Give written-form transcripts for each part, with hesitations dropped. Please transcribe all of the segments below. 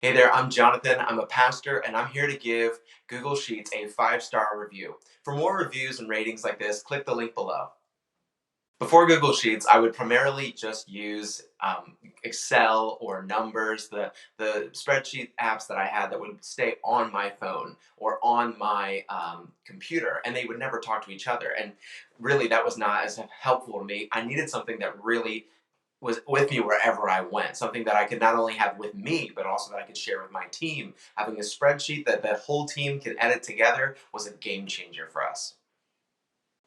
Hey there, I'm Jonathan. I'm a pastor, and I'm here to give Google Sheets a 5-star review. For more reviews and ratings like this, click the link below. Before Google Sheets, I would primarily just use Excel or Numbers, the spreadsheet apps that I had that would stay on my phone or on my computer, and they would never talk to each other. And really, that was not as helpful to me. I needed something that really was with me wherever I went. Something that I could not only have with me, but also that I could share with my team. Having a spreadsheet that the whole team can edit together was a game changer for us.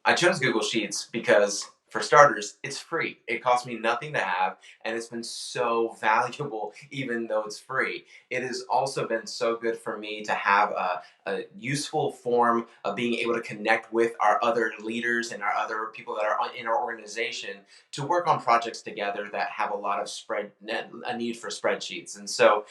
I chose Google Sheets because, for starters, it's free. It cost me nothing to have, and it's been so valuable, even though it's free. It has also been so good for me to have a useful form of being able to connect with our other leaders and our other people that are in our organization to work on projects together that have a lot of a need for spreadsheets. And so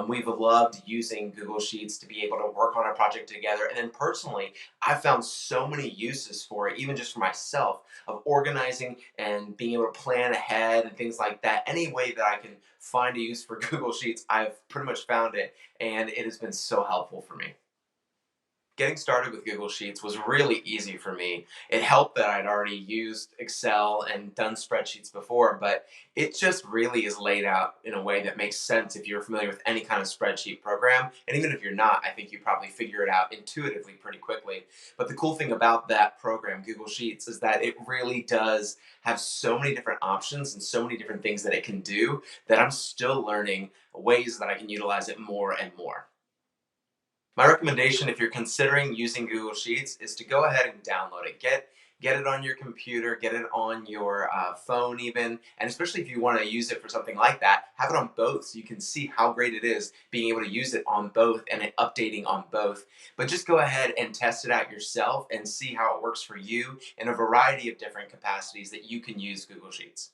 we've loved using Google Sheets to be able to work on a project together. And then personally, I found so many uses for it, even just for myself, of organizing and being able to plan ahead and things like that. Any way that I can find a use for Google Sheets, I've pretty much found it, and it has been so helpful for me. Getting started with Google Sheets was really easy for me. It helped that I'd already used Excel and done spreadsheets before, but it just really is laid out in a way that makes sense if you're familiar with any kind of spreadsheet program. And even if you're not, I think you probably figure it out intuitively pretty quickly. But the cool thing about that program, Google Sheets, is that it really does have so many different options and so many different things that it can do that I'm still learning ways that I can utilize it more and more. My recommendation, if you're considering using Google Sheets, is to go ahead and download it. Get it on your computer, get it on your phone even, and especially if you want to use it for something like that, have it on both so you can see how great it is being able to use it on both and it updating on both. But just go ahead and test it out yourself and see how it works for you in a variety of different capacities that you can use Google Sheets.